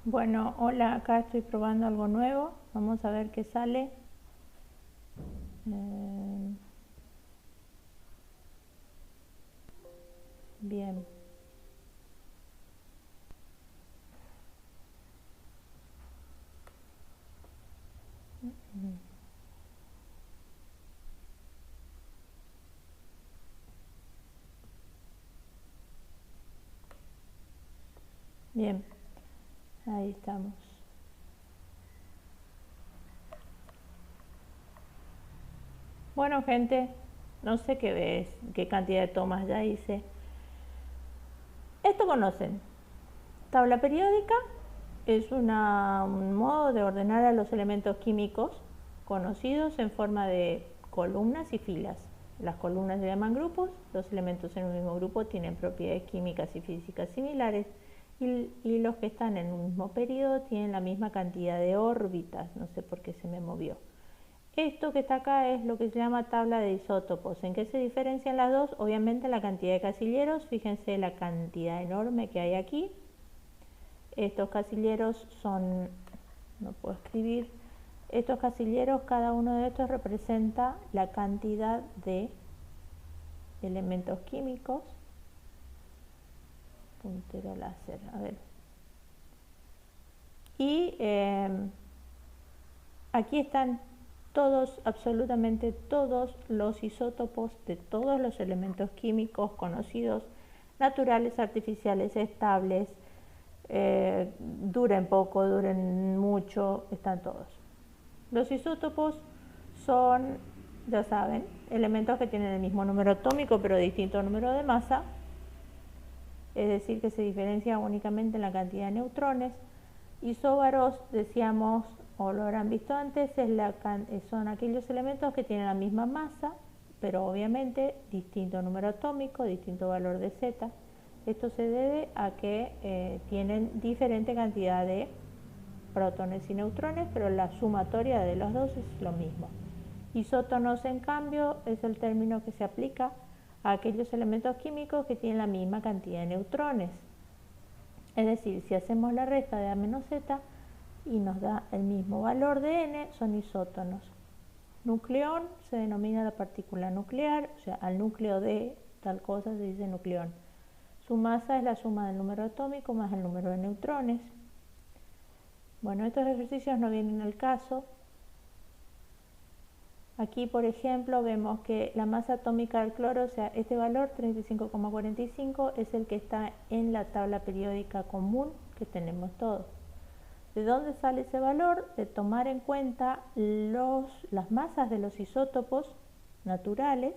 Bueno, hola, acá estoy probando algo nuevo. Vamos a ver qué sale. Bien. Bien, ahí estamos. Bueno, gente, no sé qué ves, qué cantidad de tomas ya hice. Esto conocen. Tabla periódica es un modo de ordenar a los elementos químicos conocidos en forma de columnas y filas. Las columnas se llaman grupos, los elementos en un mismo grupo tienen propiedades químicas y físicas similares y los que están en un mismo periodo tienen la misma cantidad de órbitas, no sé por qué se me movió. Esto que está acá es lo que se llama tabla de isótopos. ¿En qué se diferencian las dos? Obviamente la cantidad de casilleros, fíjense la cantidad enorme que hay aquí. Estos casilleros son, no puedo escribir, estos casilleros, cada uno de estos representa la cantidad de elementos químicos. Puntero láser, a ver. Y aquí están todos, absolutamente todos los isótopos de todos los elementos químicos conocidos, naturales, artificiales, estables, duren poco, duren mucho, están todos. Los isótopos son, ya saben, elementos que tienen el mismo número atómico pero distinto número de masa, es decir, que se diferencian únicamente en la cantidad de neutrones. Isóbaros, decíamos, o lo habrán visto antes, son aquellos elementos que tienen la misma masa, pero obviamente distinto número atómico, distinto valor de Z. Esto se debe a que tienen diferente cantidad de protones y neutrones, pero la sumatoria de los dos es lo mismo. Isótonos, en cambio, es el término que se aplica a aquellos elementos químicos que tienen la misma cantidad de neutrones. Es decir, si hacemos la resta de A menos Z y nos da el mismo valor de N, son isótonos. Nucleón se denomina la partícula nuclear, o sea, al núcleo de tal cosa se dice nucleón. Su masa es la suma del número atómico más el número de neutrones. Bueno, estos ejercicios no vienen al caso. Aquí, por ejemplo, vemos que la masa atómica del cloro, o sea, este valor 35,45 es el que está en la tabla periódica común que tenemos todos. ¿De dónde sale ese valor? De tomar en cuenta las masas de los isótopos naturales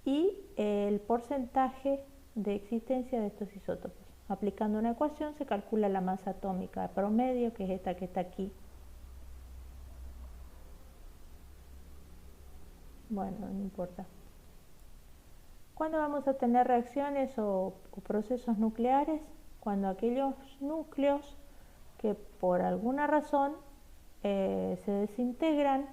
y el porcentaje de existencia de estos isótopos. Aplicando una ecuación se calcula la masa atómica promedio, que es esta que está aquí. Bueno, no importa. ¿Cuándo vamos a tener reacciones o procesos nucleares? Cuando aquellos núcleos que por alguna razón se desintegran,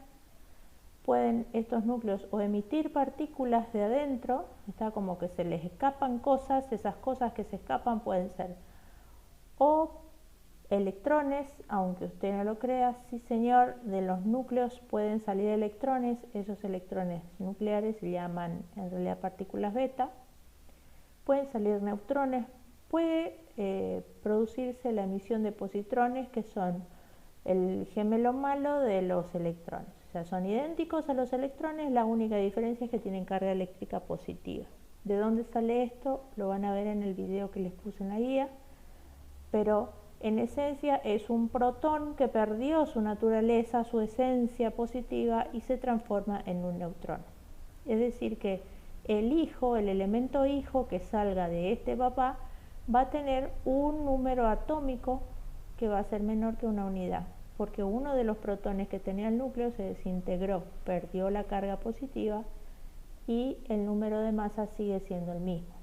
pueden estos núcleos o emitir partículas de adentro, está como que se les escapan cosas, esas cosas que se escapan pueden ser o electrones, aunque usted no lo crea, sí señor, de los núcleos pueden salir electrones, esos electrones nucleares se llaman en realidad partículas beta, pueden salir neutrones, puede producirse la emisión de positrones, que son el gemelo malo de los electrones, o sea, son idénticos a los electrones, la única diferencia es que tienen carga eléctrica positiva. ¿De dónde sale esto? Lo van a ver en el video que les puse en la guía, pero en esencia es un protón que perdió su naturaleza, su esencia positiva y se transforma en un neutrón. Es decir que el hijo, el elemento hijo que salga de este papá, va a tener un número atómico que va a ser menor que una unidad, porque uno de los protones que tenía el núcleo se desintegró, perdió la carga positiva y el número de masa sigue siendo el mismo.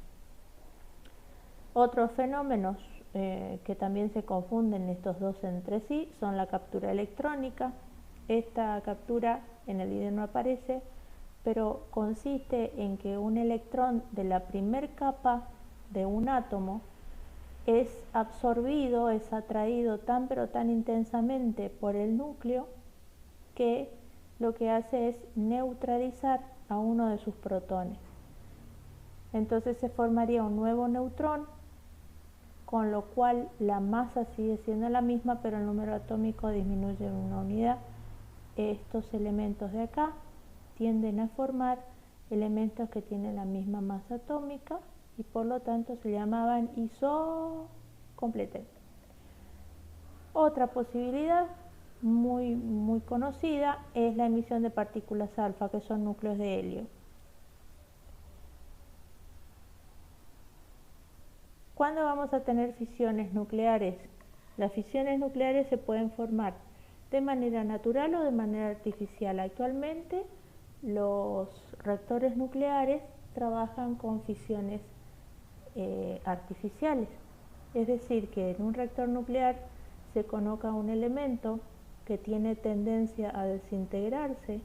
Otros fenómenos que también se confunden estos dos entre sí son la captura electrónica. Esta captura en el video no aparece, pero consiste en que un electrón de la primer capa de un átomo es absorbido, es atraído tan pero tan intensamente por el núcleo que lo que hace es neutralizar a uno de sus protones. Entonces se formaría un nuevo neutrón, con lo cual la masa sigue siendo la misma, pero el número atómico disminuye en una unidad. Estos elementos de acá tienden a formar elementos que tienen la misma masa atómica y por lo tanto se llamaban isocompletos. Otra posibilidad muy conocida es la emisión de partículas alfa, que son núcleos de helio. ¿Cuándo vamos a tener fisiones nucleares? Las fisiones nucleares se pueden formar de manera natural o de manera artificial. Actualmente los reactores nucleares trabajan con fisiones artificiales. Es decir, que en un reactor nuclear se coloca un elemento que tiene tendencia a desintegrarse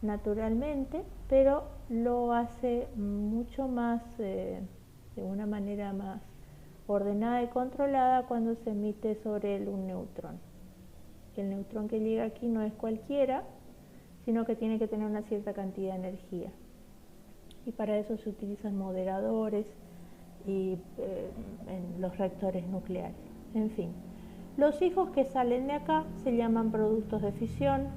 naturalmente, pero lo hace mucho más, de una manera más ordenada y controlada cuando se emite sobre él un neutrón. El neutrón que llega aquí no es cualquiera, sino que tiene que tener una cierta cantidad de energía. Y para eso se utilizan moderadores y en los reactores nucleares. En fin, los hijos que salen de acá se llaman productos de fisión.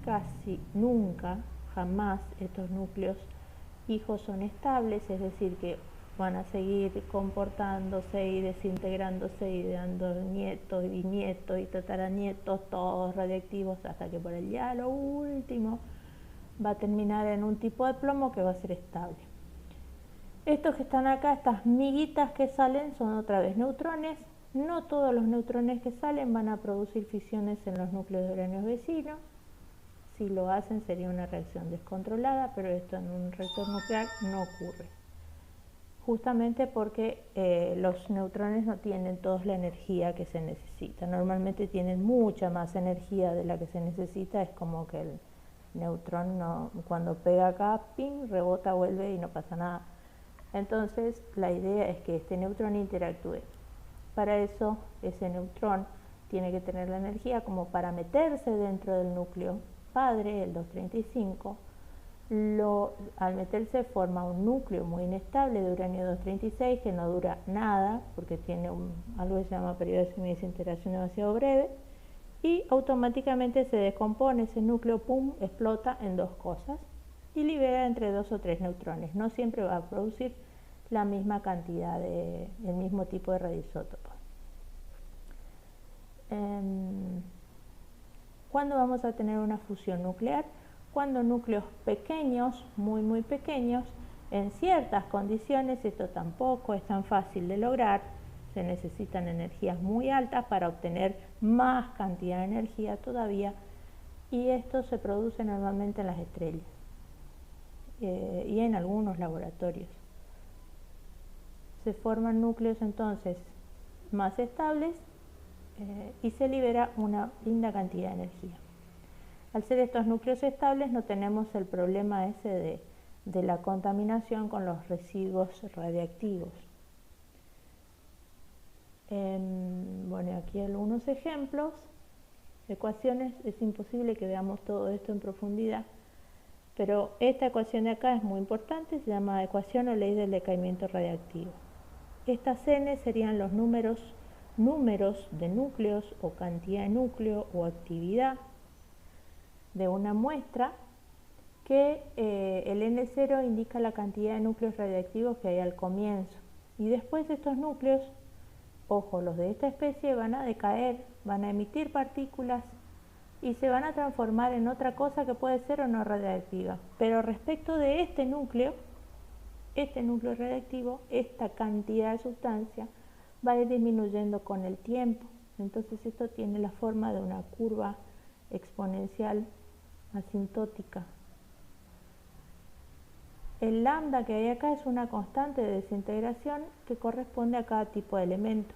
Casi nunca, jamás estos núcleos hijos son estables, es decir, que van a seguir comportándose y desintegrándose y dando nietos y bisnietos y tataranietos, todos radiactivos, hasta que por allá lo último va a terminar en un tipo de plomo que va a ser estable. Estos que están acá, estas miguitas que salen, son otra vez neutrones. No todos los neutrones que salen van a producir fisiones en los núcleos de uranio vecinos. Si lo hacen sería una reacción descontrolada, pero esto en un reactor nuclear no ocurre. Justamente porque los neutrones no tienen toda la energía que se necesita. Normalmente tienen mucha más energía de la que se necesita. Es como que el neutrón cuando pega acá, ping, rebota, vuelve y no pasa nada. Entonces la idea es que este neutrón interactúe. Para eso ese neutrón tiene que tener la energía como para meterse dentro del núcleo padre, el 235. Al meterse forma un núcleo muy inestable de uranio 236 que no dura nada porque tiene algo que se llama periodo de semidesintegración demasiado breve, y automáticamente se descompone ese núcleo, pum, explota en dos cosas y libera entre 2 o 3 neutrones. No siempre va a producir la misma cantidad el mismo tipo de radioisótopos. ¿Cuándo vamos a tener una fusión nuclear? Cuando núcleos pequeños, muy pequeños, en ciertas condiciones, esto tampoco es tan fácil de lograr, se necesitan energías muy altas para obtener más cantidad de energía todavía, y esto se produce normalmente en las estrellas y en algunos laboratorios. Se forman núcleos entonces más estables y se libera una linda cantidad de energía. Al ser estos núcleos estables no tenemos el problema ese de la contaminación con los residuos radiactivos. Bueno, aquí algunos ejemplos, ecuaciones. Es imposible que veamos todo esto en profundidad, pero esta ecuación de acá es muy importante, se llama ecuación o ley del decaimiento radiactivo. Estas n serían los números de núcleos o cantidad de núcleo o actividad de una muestra, que el N0 indica la cantidad de núcleos radiactivos que hay al comienzo, y después estos núcleos, ojo, los de esta especie van a decaer, van a emitir partículas y se van a transformar en otra cosa que puede ser o no radiactiva, pero respecto de este núcleo radiactivo, esta cantidad de sustancia va a ir disminuyendo con el tiempo. Entonces esto tiene la forma de una curva exponencial asintótica. El lambda que hay acá es una constante de desintegración que corresponde a cada tipo de elemento.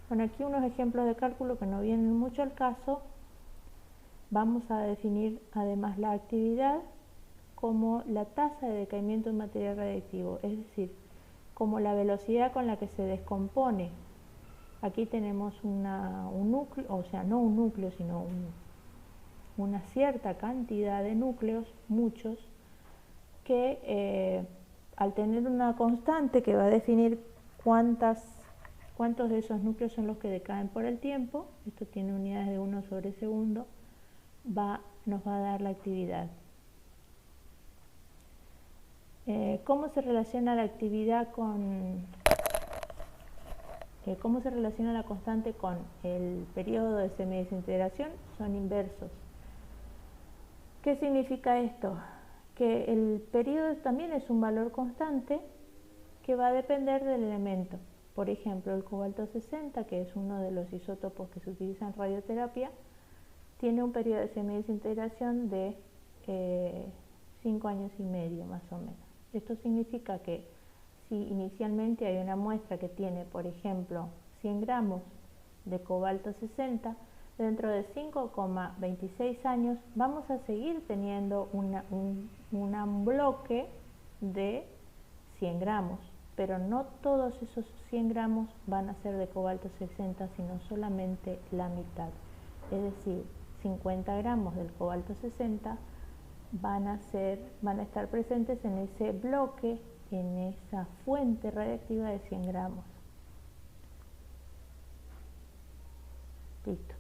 Bueno, aquí unos ejemplos de cálculo que no vienen mucho al caso. Vamos a definir además la actividad como la tasa de decaimiento de material radiactivo, es decir, como la velocidad con la que se descompone. Aquí tenemos un núcleo, o sea, no un núcleo, sino una cierta cantidad de núcleos, muchos, que al tener una constante que va a definir cuántos de esos núcleos son los que decaen por el tiempo, esto tiene unidades de 1 sobre segundo, nos va a dar la actividad. ¿Cómo se relaciona la actividad cómo se relaciona la constante con el periodo de semidesintegración? Son inversos. ¿Qué significa esto? Que el periodo también es un valor constante que va a depender del elemento. Por ejemplo, el cobalto 60, que es uno de los isótopos que se utiliza en radioterapia, tiene un periodo de semidesintegración de 5 años y medio más o menos. Esto significa que si inicialmente hay una muestra que tiene, por ejemplo, 100 gramos de cobalto 60, dentro de 5,26 años vamos a seguir teniendo un bloque de 100 gramos, pero no todos esos 100 gramos van a ser de cobalto 60, sino solamente la mitad. Es decir, 50 gramos del cobalto 60 van a estar presentes en ese bloque, en esa fuente radiactiva de 100 gramos. Listo.